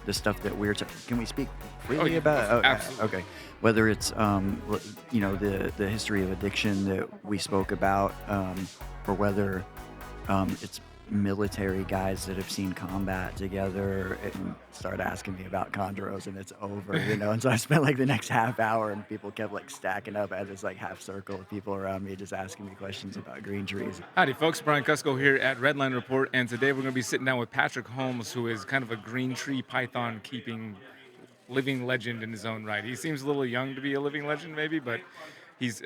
the stuff that can we speak Oh, freely about? absolutely. Okay. Whether it's the history of addiction that we spoke about, or whether it's military guys that have seen combat together and start asking me about chondros and it's over. And so I spent like the next half hour and people kept like stacking up at this like half circle of people around me just asking me questions about green trees. Howdy, folks. Brian Kusko here at Redline Report, and today we're going to be sitting down with Patrick Holmes, who is kind of a green tree python keeping living legend in his own right. He seems a little young to be a living legend, maybe, but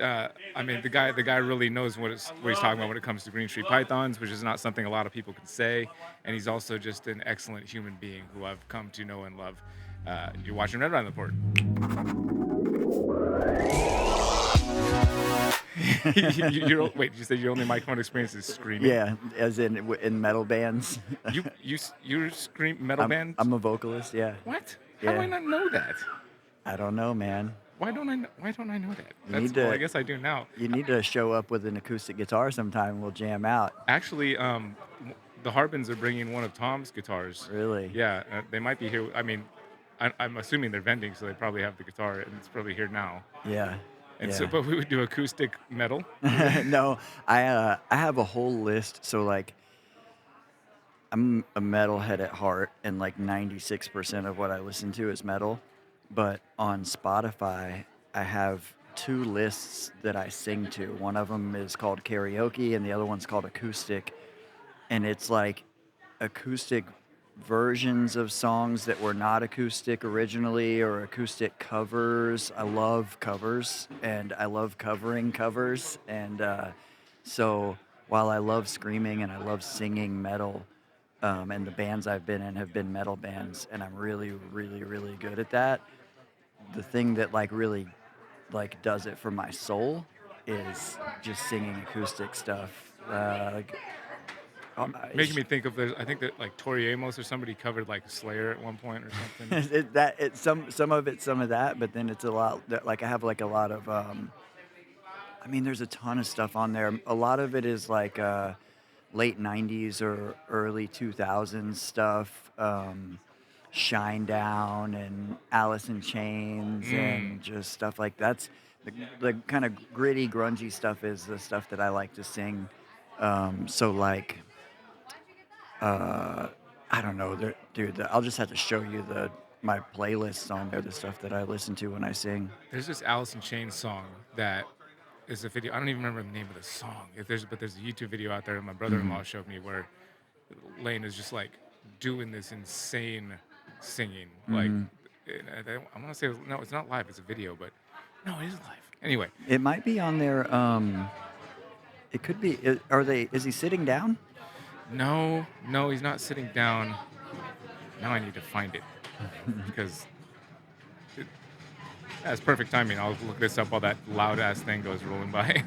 I mean, the guy really knows what he's talking about when it comes to green tree pythons, which is not something a lot of people can say. And he's also just an excellent human being who I've come to know and love. You're watching Redline Report. Wait, you said your only microphone experience is screaming? Yeah, as in metal bands. You scream metal band? I'm a vocalist, yeah. What? How do I Yeah. not know that? I don't know, man. Why don't I know that? You need to Well, I guess I do now. you need to show up with an acoustic guitar sometime and we'll jam out. Actually, the Harbins are bringing one of Tom's guitars. Really? Yeah, they might be here. I mean, I'm assuming they're vending, so they probably have the guitar, and it's probably here now. Yeah. And so, Yeah. but we would do acoustic metal. No, I have a whole list. So like I'm a metalhead at heart and like 96% of what I listen to is metal. But on Spotify, I have two lists that I sing to. One of them is called karaoke and the other one's called acoustic. And it's like acoustic versions of songs that were not acoustic originally or acoustic covers. I love covers and I love covering covers. And so while I love screaming and I love singing metal, and the bands I've been in have been metal bands, and I'm really, really, really good at that. The thing that like really like does it for my soul is just singing acoustic stuff. Making me think of I think that like Tori Amos or somebody covered like Slayer at one point or something. some of it, some of that, but then it's a lot like I have like a lot of I mean there's a ton of stuff on there. A lot of it is like late 90s or early 2000s stuff. Shine Down and Alice in Chains Mm. and just stuff like that's the kind of gritty grungy stuff is the stuff that I like to sing. So like uh, I don't know, dude. I'll just have to show you my playlists on there, the stuff that I listen to when I sing. There's this Alice in Chains song that is a video. I don't even remember the name of the song. But there's a YouTube video out there that my Hmm. brother-in-law showed me where Lane is just like doing this insane singing. Like, Hmm. I want to say, no, it's not live, it's a video, but no, it is live. Anyway, It might be on there. It could be. Are they? Is he sitting down? no, no, he's not sitting down. Now I need to find it because that's perfect timing. I'll look this up while that loud ass thing goes rolling by.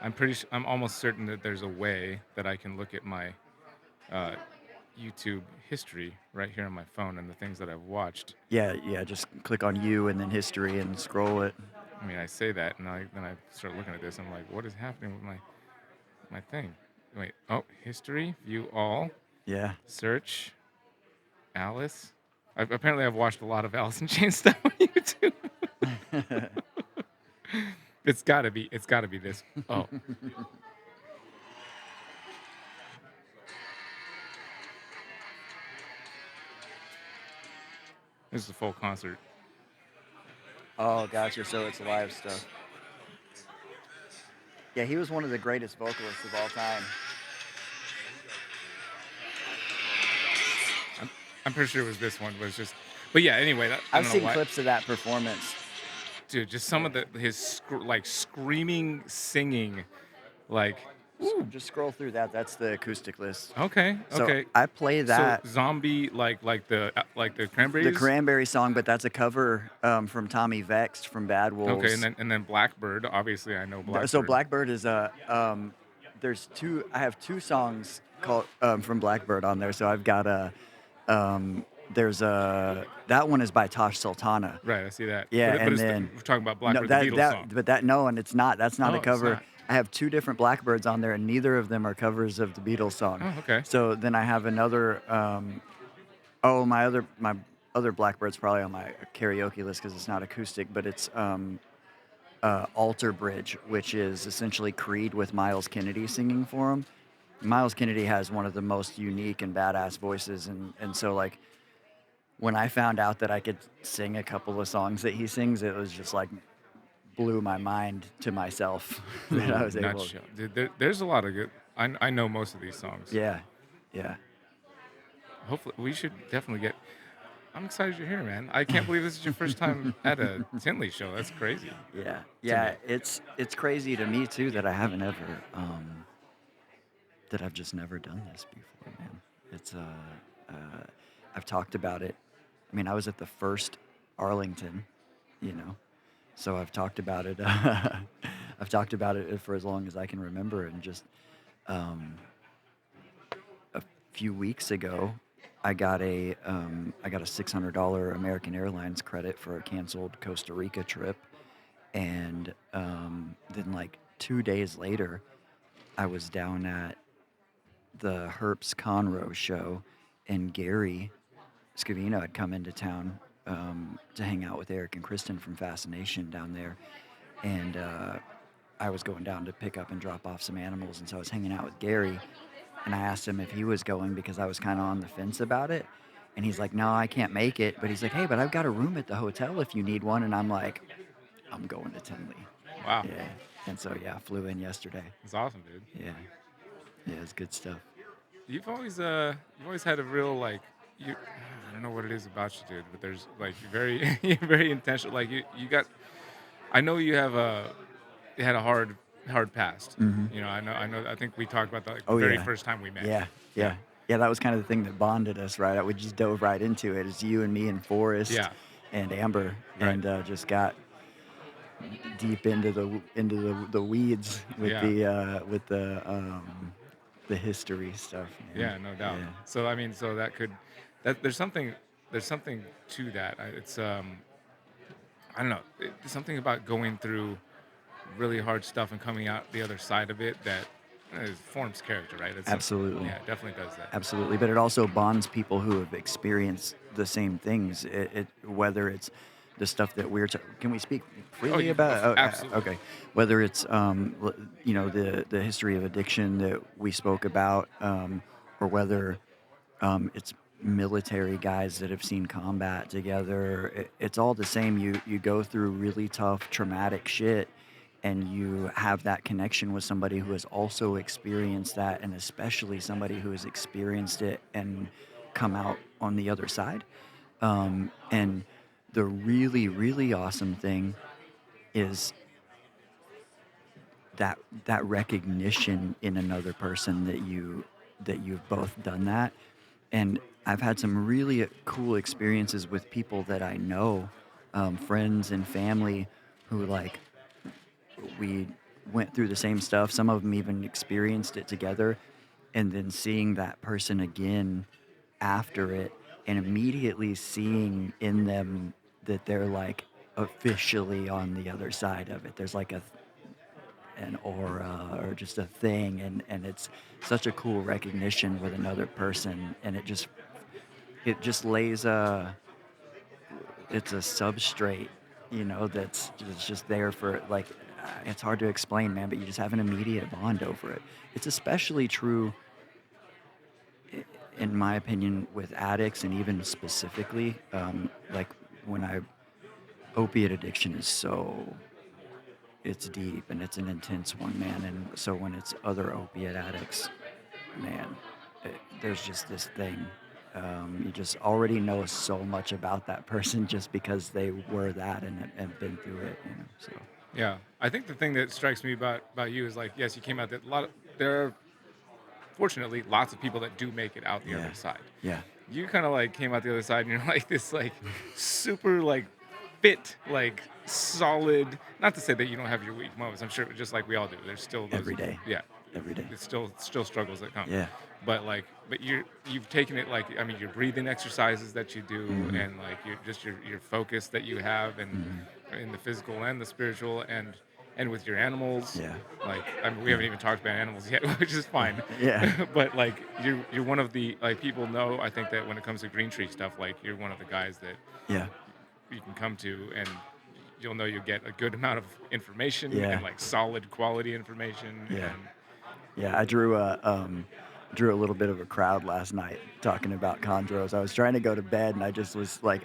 I'm almost certain that there's a way that I can look at my uh, YouTube history right here on my phone and the things that I've watched. Yeah, yeah. Just click on you and then history and scroll it. I mean, I say that, and then I start looking at this. I'm like, what is happening with my thing? Wait, oh, history, view all, Yeah. search, Alice. Apparently, I've watched a lot of Alice in Chains stuff on YouTube. It's gotta be this. Oh, this is a full concert. Oh, gotcha. So it's live stuff. Yeah, he was one of the greatest vocalists of all time. I'm, I'm pretty sure it was this one. Was just, but yeah. Anyway, I I've don't know seen why, clips of that performance. dude. Just some of like screaming, singing, like. Ooh, Just scroll through that. That's the acoustic list. okay, So okay. I play So that, zombie, like the the cranberries. Cranberry song, but that's a cover from Tommy Vexed from Bad Okay, Wolves. and then Blackbird. Obviously, I know So Blackbird. Blackbird is there's two. I have two songs called from Blackbird on there. So I've got there's a that one is by Tosh Sultana. Right, I see that. Yeah, But and it's then we're talking about no Blackbird, the Beatles song. but that no, and it's not. That's not a Oh, it's cover. not. I have 2 different Blackbirds on there, and neither of them are covers of the Beatles song. Oh, okay. So then I have another, oh, my other Blackbird's probably on my karaoke list because it's not acoustic, but it's, Alter Bridge, which is essentially Creed with Miles Kennedy singing for him. Miles Kennedy has one of the most unique and badass voices, and so, like, when I found out that I could sing a couple of songs that he sings, it was just, like, blew my mind to myself that I Ooh, was able. nutshell. Dude, there's a lot of good. I know most of these songs. Yeah, yeah. Hopefully, we should definitely get. I'm excited you're here, man. I can't believe this is your first time at a Tinley show. That's crazy Yeah, to yeah, me. it's crazy to me too that I haven't ever, that I've just never done this before, man. It's, uh, I've talked about it. I mean, I was at the first Arlington, you know, so I've talked about it. I've talked about it for as long as I can remember, and just um, a few weeks ago, I got a $600 American Airlines credit for a canceled Costa Rica trip, and then like 2 days later, I was down at the Herps Conroe show, and Gary Scavino had come into town to hang out with Eric and Kristen from Fascination down there, and I was going down to pick up and drop off some animals, and so I was hanging out with Gary, and I asked him if he was going because I was kind of on the fence about it, and he's like, "No, I can't make it," but he's like, "Hey, but I've got a room at the hotel if you need one," and I'm like, "I'm going to Tinley." Wow, Yeah, and so yeah, I flew in yesterday. it's awesome, dude. Yeah, yeah, it's good stuff. You've always had a real like you. I don't know what it is about you, dude, but there's like you're very you're very intentional. Like you got. I know you had a hard past. Hmm. I know. I think we talked about that like the Oh very yeah, first time we met. yeah, Yeah, yeah, yeah. That was kind of the thing that bonded us, right? We just dove right into it. It's you and me and Forrest yeah, and Amber, right. and just got deep into the weeds Yeah, with the history stuff, man. yeah, no doubt. Yeah, So I mean, so that could that there's something to that. It's I don't know. There's something about going through really hard stuff and coming out the other side of it that forms character, right? It's something. absolutely. Yeah, it definitely does that. Absolutely, but it also bonds people who have experienced the same things. Whether it's the stuff that can we speak Oh, freely you about? Oh, absolutely. okay. Whether it's the history of addiction that we spoke about, or whether it's military guys that have seen combat together. It's all the same. You go through really tough, traumatic shit, and you have that connection with somebody who has also experienced that, and especially somebody who has experienced it and come out on the other side. And the really, really awesome thing is that recognition in another person that you've both done that. And I've had some really cool experiences with people that I know, friends and family, who like we went through the same stuff. Some of them even experienced it together, and then seeing that person again after it, and immediately seeing in them that they're like officially on the other side of it. There's like an aura or just a thing, and it's such a cool recognition with another person, and it just lays a it's a substrate, that's just there for like, it's hard to explain, man, but you just have an immediate bond over it. It's especially true, in my opinion, with addicts, and even specifically, like when I opiate addiction is so it's deep and it's an intense one, man. And so when it's other opiate addicts, man, there's just this thing. You just already know so much about that person just because they were that and been through it, So Yeah, I think the thing that strikes me about you is like, yes, you came out that a lot. There are fortunately lots of people that do make it out the yeah, other side. yeah, You kind of like came out the other side, and you're like this like super like fit, like solid. Not to say that you don't have your weak moments. I'm sure just like we all do. There's still those. every day, Yeah, every day. it's still struggles that come. Yeah. But you've taken it like I mean your breathing exercises that you do Hmm. and like your focus that you have and Hmm. in the physical and the spiritual and and with your animals. Yeah. Like, I mean, we Yeah. haven't even talked about animals yet, which is fine. Yeah. But like, you're one of the like people know. I think that when it comes to green tree stuff, like you're one of the guys that Yeah. you can come to, and you'll know you get a good amount of information and Yeah. like solid quality information. Yeah. And Yeah. I drew a little bit of a crowd last night talking about chondros. I was trying to go to bed and I just was like,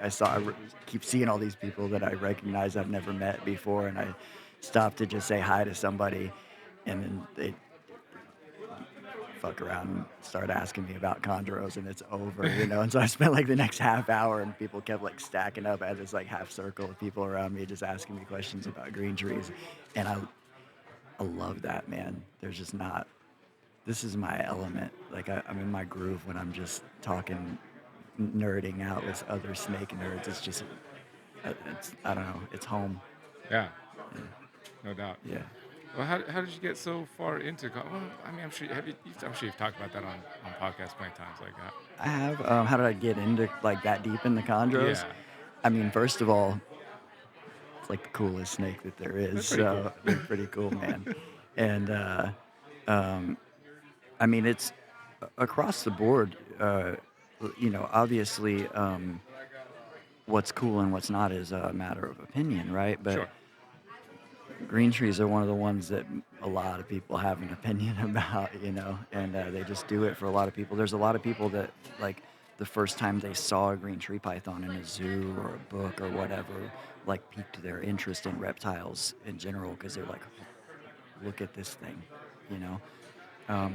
keep seeing all these people that I recognize I've never met before, and I stopped to just say hi to somebody, and then they fuck around and start asking me about chondros, and it's over, you know. And so I spent like the next half hour, and people kept like stacking up. I had this like half circle of people around me just asking me questions about green trees, and I love that, man. There's just not. This is my element. Like I'm in my groove when I'm just talking, nerding out with other snake nerds. It's just, it's I don't know. It's home. yeah, Yeah. no doubt. Yeah. Well, how did you get so far into? Well, I mean, I'm sure you've talked about that on podcasts plenty of times like that. I have. How did I get into like that deep in the chondros? Yeah, I mean, first of all, it's like the coolest snake that there is. that's pretty cool. So they're pretty cool, man. And um, I mean, it's across the board. You know, obviously, what's cool and what's not is a matter of opinion, right? But Sure. green trees are one of the ones that a lot of people have an opinion about, you know, and they just do it for a lot of people. There's a lot of people that, like, the first time they saw a green tree python in a zoo or a book or whatever, like, piqued their interest in reptiles in general because they're like, look at this thing, you know.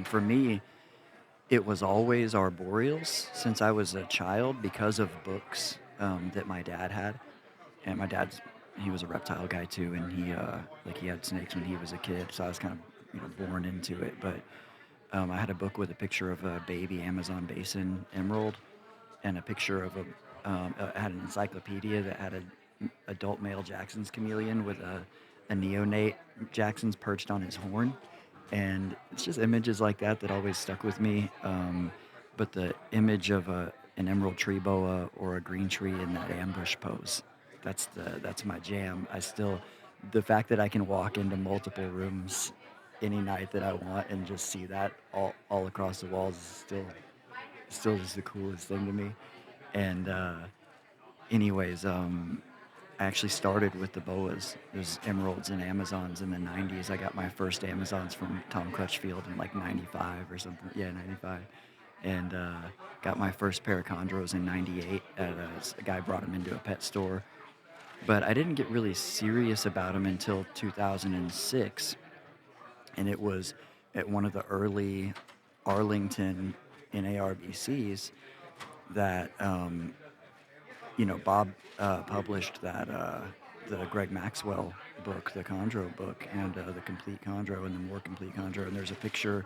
For me, it was always arboreals since I was a child because of books that my dad had. And my dad's he was a reptile guy too, and he had snakes when he was a kid, so I was kind of, you know, born into it. But I had a book with a picture of a baby Amazon basin emerald, and a picture of I had an encyclopedia that had an adult male Jackson's chameleon with a neonate Jackson's perched on his horn, and it's just images like that that always stuck with me. But the image of an emerald tree boa or a green tree in that ambush pose, that's my jam. The fact that I can walk into multiple rooms any night that I want and just see that all across the walls is still just the coolest thing to me. And anyways, I actually started with the boas. There's emeralds and Amazons in the 90s. I got my first Amazons from Tom Crutchfield in like 95 or something. Yeah, 95. And got my first pair of chondros in 98. A guy brought them into a pet store. But I didn't get really serious about them until 2006. And it was at one of the early Arlington NARBCs that you know, Bob published the Greg Maxwell book, the Chondro book, and the Complete Chondro and the More Complete Chondro. And there's a picture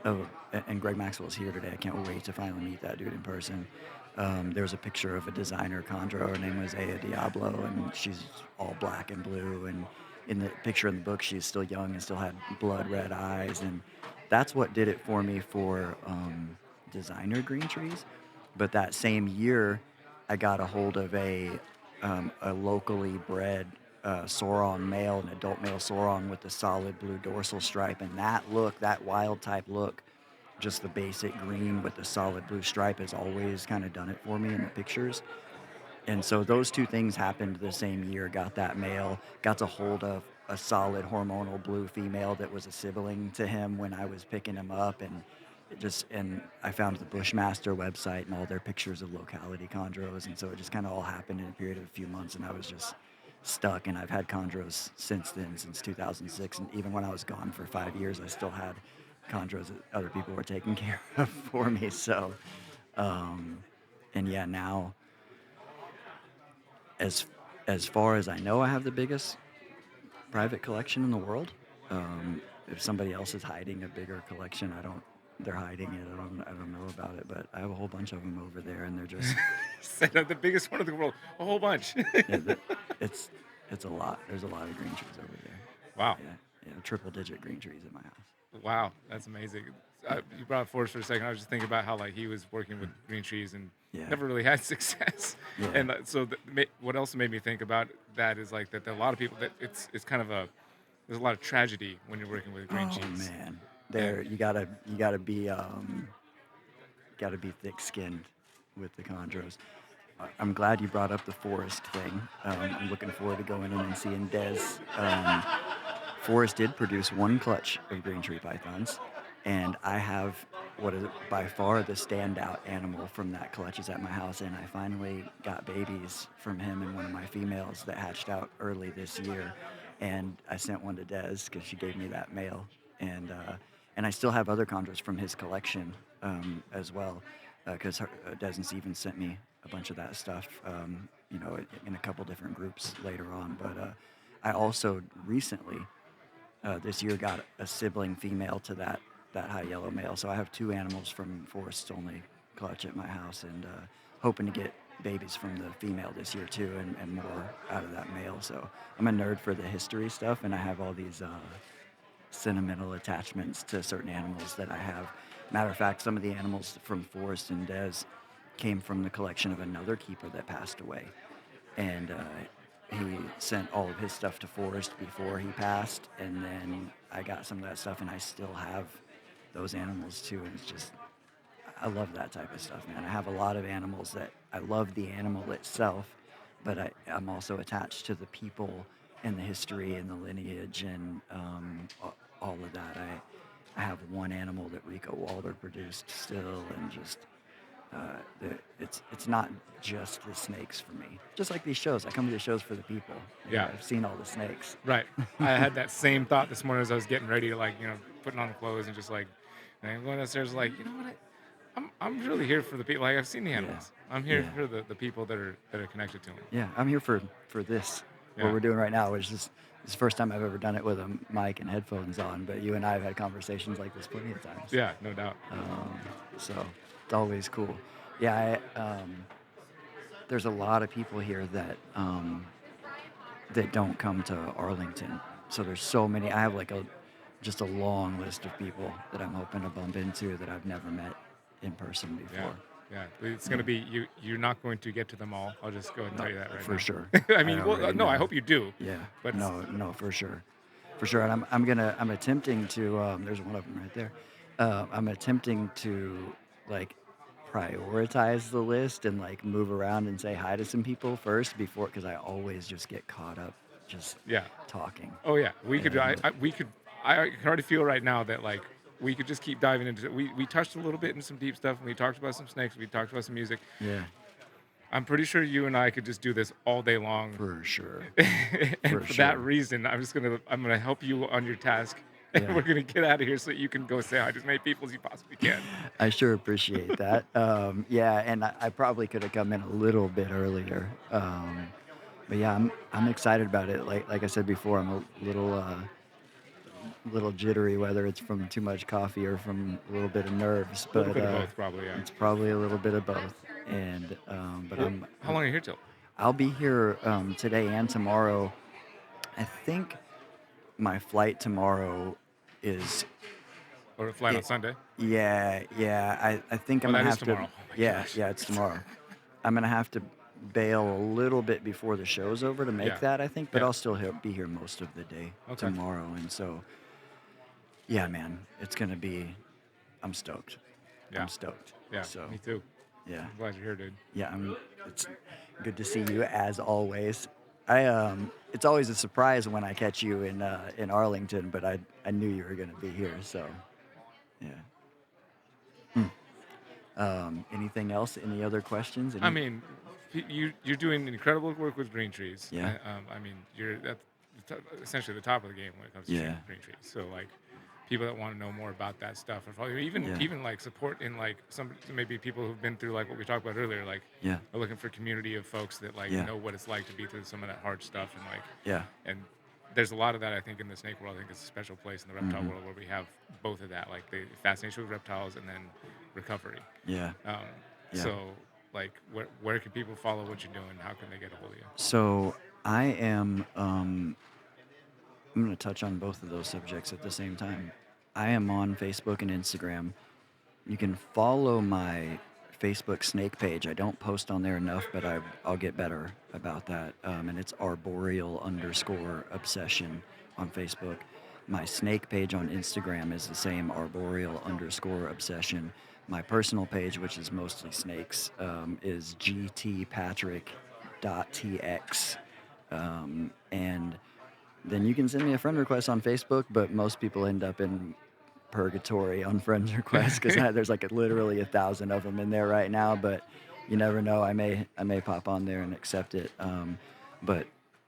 of, and Greg Maxwell's here today. I can't wait to finally meet that dude in person. There was a picture of a designer chondro. Her name was Aya Diablo, and she's all black and blue. And in the picture in the book, she's still young and still had blood red eyes. And that's what did it for me for designer green trees. But that same year, I got a hold of a locally bred Sorong male, an adult male Sorong with a solid blue dorsal stripe, and that wild type look, just the basic green with the solid blue stripe, has always kind of done it for me in the pictures. And so those two things happened the same year. Got that male, got to hold of a solid hormonal blue female that was a sibling to him when I was picking him up, and I found the Bushmaster website and all their pictures of locality chondros, and so it just kind of all happened in a period of a few months, and I was just stuck. And I've had chondros since then, since 2006, and even when I was gone for 5 years, I still had chondros that other people were taking care of for me. So, um, and yeah, now as as far as I know, I have the biggest private collection in the world. If somebody else is hiding a bigger collection, I don't. They're hiding it. I don't know about it, but I have a whole bunch of them over there, and they're just Set up the biggest one in the world, a whole bunch. yeah, it's it's a lot. There's a lot of green trees over there. Wow. Yeah, yeah, triple digit green trees in my house. Wow, that's amazing. You brought up Forrest for a second. I was just thinking about how like he was working with green trees and Yeah, never really had success. yeah, And what else made me think about that is like that a lot of people that it's kind of a there's a lot of tragedy when you're working with green Oh cheese. man, And there you gotta be thick-skinned with the chondros. I'm glad you brought up the forest thing. I'm looking forward to going in and seeing Des. Forest did produce one clutch of green tree pythons, and I have what is by far the standout animal from that clutch is at my house, and I finally got babies from him and one of my females that hatched out early this year, and I sent one to Des because she gave me that male, and I still have other chondros from his collection as well, because Des and Steven sent me a bunch of that stuff, in a couple different groups later on, but I also recently this year got a sibling female to that high yellow male. So I have two animals from Forest's only clutch at my house, and hoping to get babies from the female this year too, and more out of that male. So I'm a nerd for the history stuff, and I have all these sentimental attachments to certain animals that I have. Matter of fact, some of the animals from Forest and Des came from the collection of another keeper that passed away, and he sent all of his stuff to Forrest before he passed, and then I got some of that stuff, and I still have those animals too, and it's just I love that type of stuff, man. I have a lot of animals that I love the animal itself, but I'm also attached to the people and the history and the lineage and all of that. I have one animal that Rico Walder produced still, and just it's not just the snakes for me. Just like these shows, I come to these shows for the people. yeah, I've seen all the snakes. right. I had that same thought this morning as I was getting ready to like, putting on the clothes and just like, and I'm going downstairs like, you know what? I'm really here for the people. Like I've seen the Yeah, animals. I'm here yeah, for the people that are connected to them. yeah. I'm here for this. What Yeah. we're doing right now, which is it's the first time I've ever done it with a mic and headphones on. But you and I have had conversations like this plenty of times. Yeah, no doubt. So it's always cool. Yeah, there's a lot of people here that don't come to Arlington. So there's so many. I have like just a long list of people that I'm hoping to bump into that I've never met in person Yeah. before. Yeah, it's Yeah, gonna be you. You're not going to get to them all. I'll just go ahead and no, tell you that right for now. sure. I I mean, well, already no, I know. hope you do, Yeah, but no, no, for sure. And I'm attempting to. There's one of them right there. I'm attempting to like prioritize the list and like move around and say hi to some people first before, because I always just get caught up just yeah. talking. Oh yeah, we could. And We could. I can already feel right now that like we could just keep diving into it. We touched a little bit in some deep stuff. And we talked about some snakes. We talked about some music. yeah, I'm pretty sure you and I could just do this all day long. for sure, And for for that sure. reason, I'm gonna help you on your task, and Yeah. we're gonna get out of here so you can go say hi to as many people as you possibly can. I sure appreciate that. Yeah, and I probably could have come in a little bit earlier. But yeah, I'm excited about it. Like I said before, I'm a little jittery, whether it's from too much coffee or from a little bit of nerves. A little But bit of both, probably. Yeah. it's probably a little bit of both. And but Well, how long are you here till? I'll be here today and tomorrow. I think my flight tomorrow is Or a flight on it. Sunday? Yeah. I think I'm Oh, gonna that is have to. tomorrow. Oh my Yeah, gosh. yeah, it's tomorrow. I'm gonna have to bail a little bit before the show's over to make Yeah. that, I think, but Yeah. I'll still be here most of the day Okay. tomorrow, and so yeah, man, it's gonna be. I'm stoked. I'm Yeah. stoked. Yeah. So Me too. yeah, I'm glad you're here, dude. yeah, It's good to see you as always. It's always a surprise when I catch you in Arlington, but I knew you were gonna be here, so yeah. Anything else? Any other questions? I mean, you're doing incredible work with green trees. Yeah, I mean, you're at essentially the top of the game when it comes to yeah, green trees. So like, people that want to know more about that stuff, or probably yeah, even like support in like some maybe people who've been through like what we talked about earlier, like yeah, are looking for community of folks that like yeah, know what it's like to be through some of that hard stuff and like yeah. and there's a lot of that I think in the snake world. I think it's a special place in the reptile Hmm. world where we have both of that, like the fascination with reptiles and then recovery. Yeah, Um, yeah. so, like, where can people follow what you're doing? How can they get a hold of you? So I am. I'm going to touch on both of those subjects at the same time. I am on Facebook and Instagram. You can follow my Facebook snake page. I don't post on there enough, but I'll get better about that. And it's arboreal underscore obsession on Facebook. My snake page on Instagram is the same, arboreal_obsession. My personal page, which is mostly snakes, is gtpatrick.tx. And then you can send me a friend request on Facebook, but most people end up in purgatory on friends requests because there's like literally 1,000 of them in there right now. But you never know. I may pop on there and accept it. But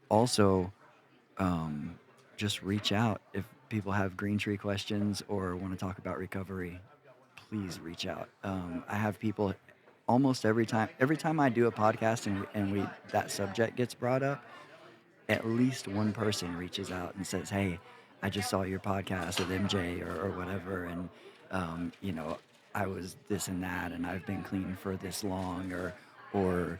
also, um, just reach out if people have green tree questions or want to talk about recovery. Please reach out. I have people almost every time. Every time I do a podcast and we that subject gets brought up, at least one person reaches out and says, "Hey, I just saw your podcast with MJ or whatever, and you know, I was this and that, and I've been clean for this long, or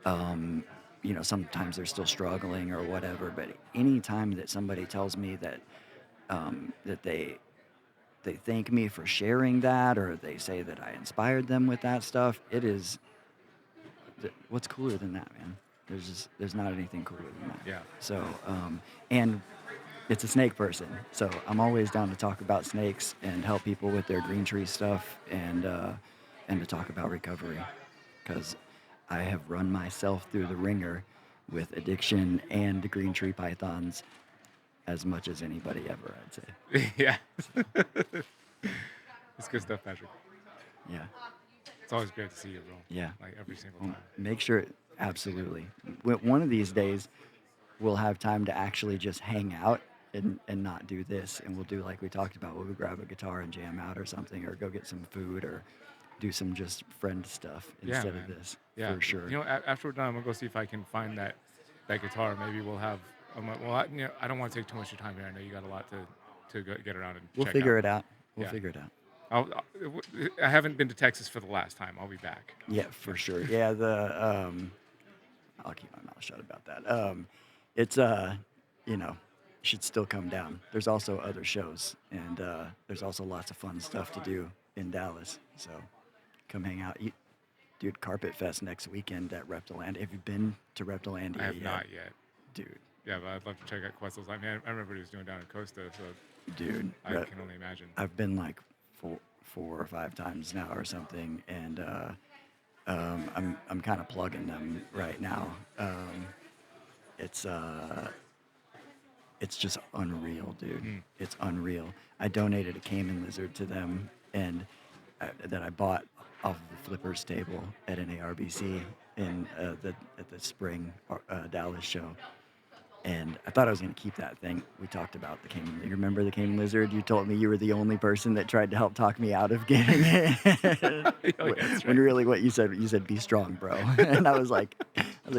um, you know, sometimes they're still struggling or whatever." But anytime that somebody tells me that they thank me for sharing that, or they say that I inspired them with that stuff, it is what's cooler than that, man? There's not anything cooler than that. Yeah. So and it's a snake person, so I'm always down to talk about snakes and help people with their green tree stuff and to talk about recovery because I have run myself through the ringer with addiction and green tree pythons as much as anybody ever, I'd say. Yeah. It's good stuff, Patrick. Yeah. It's always great to see you, bro. Yeah. Like every single Well, time. make sure, absolutely. One of these days, we'll have time to actually just hang out and not do this. And we'll do like we talked about. We'll grab a guitar and jam out or something, or go get some food, or do some just friend stuff Yeah, instead of man. this, Yeah. for sure. You know, after we're done, I'm gonna go see if I can find that guitar. Maybe we'll have. Well, I don't want to take too much of your time here. I know you got a lot to get around and We'll check out. figure it out. We'll Yeah. figure it out. I haven't been to Texas for the last time. I'll be back. Yeah, for sure. Yeah, I'll keep my mouth shut about that. It's you know, should still come down. There's also other shows, and there's also lots of fun stuff to do in Dallas. So come hang out. Dude, Carpet Fest next weekend at Reptiland. Have you been to Reptilandia I have yet? not yet. Dude, Yeah, but I'd love to check out Questel's. I mean, I remember what he was doing down in Costa, so dude, I can only imagine. I've been like four or five times now or something, and I'm kind of plugging them right now. It's it's just unreal, dude. Mm. It's unreal. I donated a caiman lizard to them, and that I bought off of the flippers table at an ARBC at the spring Dallas show. And I thought I was going to keep that thing. We talked about the caiman. You remember the caiman lizard? You told me you were the only person that tried to help talk me out of getting it. Oh, yeah, that's When right. really what you said, be strong, bro. And I was like,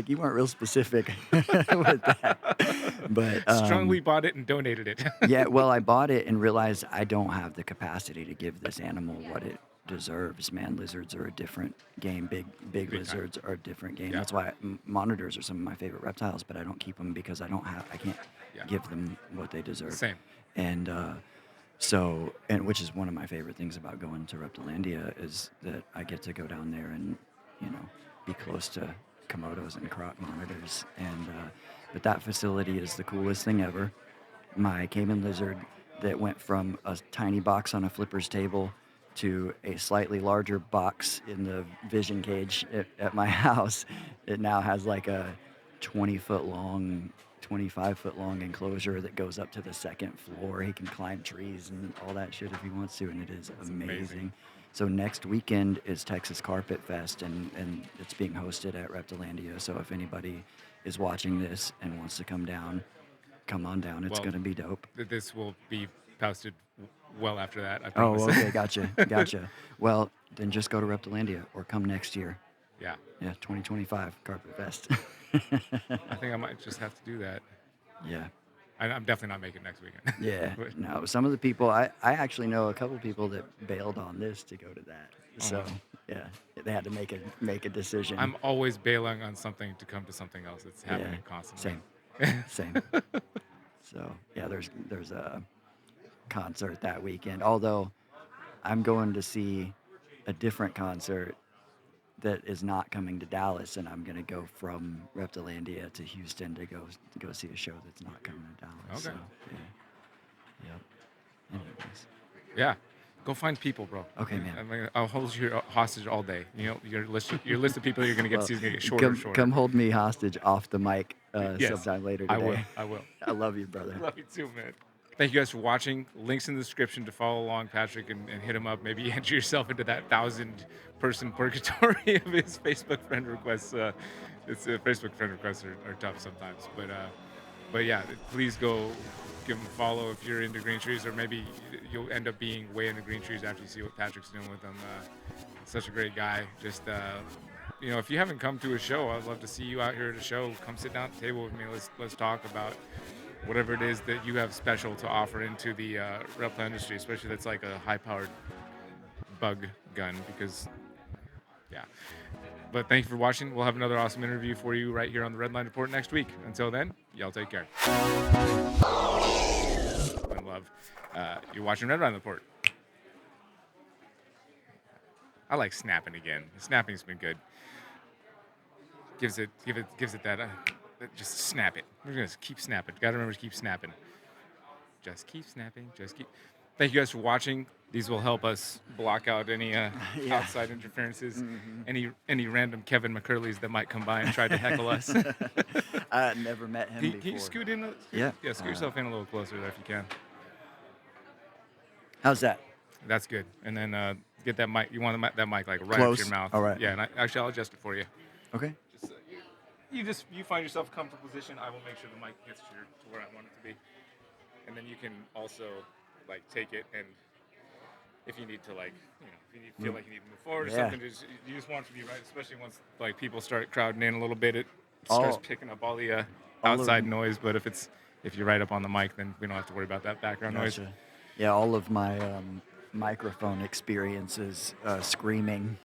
you weren't real specific with that. But Strongly bought it and donated it. yeah, well, I bought it and realized I don't have the capacity to give this animal what it deserves. Man, lizards are a different game. Big Big time. lizards are a different game. Yeah. That's why monitors are some of my favorite reptiles, but I don't keep them because I can't Yeah. give them what they deserve. Same. And which is one of my favorite things about going to Reptilandia is that I get to go down there and, be close to Komodos and croc monitors. And but that facility is the coolest thing ever. My caiman lizard that went from a tiny box on a flipper's table to a slightly larger box in the vision cage at my house. It now has like a 20-foot long, 25-foot long enclosure that goes up to the second floor. He can climb trees and all that shit if he wants to, and it is amazing. So next weekend is Texas Carpet Fest, and it's being hosted at Reptilandia. So if anybody is watching this and wants to come down, come on down. It's Well, going to be dope. This will be posted well after that, I Oh, promise. okay, gotcha. Well, then just go to Reptilandia or come next year. Yeah. Yeah, 2025 Carpet Fest. I think I might just have to do that. Yeah, I'm definitely not making it next weekend. yeah. But- No, some of the people, I actually know a couple people that bailed on this to go to that. So, wow. yeah, they had to make a decision. I'm always bailing on something to come to something else. It's happening constantly. Same. So, yeah, there's a concert that weekend. Although I'm going to see a different concert that is not coming to Dallas, and I'm gonna go from Reptilandia to Houston to go see a show that's not coming to Dallas. So Okay. yeah, yep. Anyways, Yeah. Go find people, bro. okay, man. I'll hold you hostage all day. Your list of people you're gonna get to Well, see is gonna get shorter and shorter. come hold me hostage off the mic Yes, sometime later I will. today. I will. I love you, brother. Love you too, man. Thank you guys for watching. Links in the description to follow along Patrick and hit him up. Maybe enter yourself into that 1,000-person purgatory of his Facebook friend requests. Facebook friend requests are tough sometimes, but yeah, please go give him a follow if you're into green trees, or maybe you'll end up being way into green trees after you see what Patrick's doing with them. Such a great guy. Just if you haven't come to a show, I'd love to see you out here at a show. Come sit down at the table with me. Let's talk about whatever it is that you have special to offer into the reptile industry, especially that's like a high-powered bug gun. Because yeah. But thank you for watching. We'll have another awesome interview for you right here on the Redline Report next week. Until then, y'all take care. And love. You're watching Redline Report. I like snapping again. Snapping's been good. Gives it that. Just snap it. We're gonna keep snapping. Gotta remember to keep snapping. Just keep snapping. Just keep. Thank you guys for watching. These will help us block out any Yeah. outside interferences, Mhm. any random Kevin McCurleys that might come by and try to heckle us. I had never met him Can before. you scoot in? Yeah. Yeah, scoot yourself in a little closer there if you can. How's that? That's good. And then get that mic. You want that mic like right up Close? to your mouth. All right. Yeah, and actually I'll adjust it for you. Okay. Just you find yourself a comfortable position. I will make sure the mic gets to where I want it to be. And then you can also like take it, and if you need to if you feel like you need to move forward or Yeah. something, you just want it to be right, especially once like people start crowding in a little bit. It All- starts picking up all the all of outside them. noise. But if you're right up on the mic, then we don't have to worry about that background noise. Gotcha. Yeah, all of my microphone experiences screaming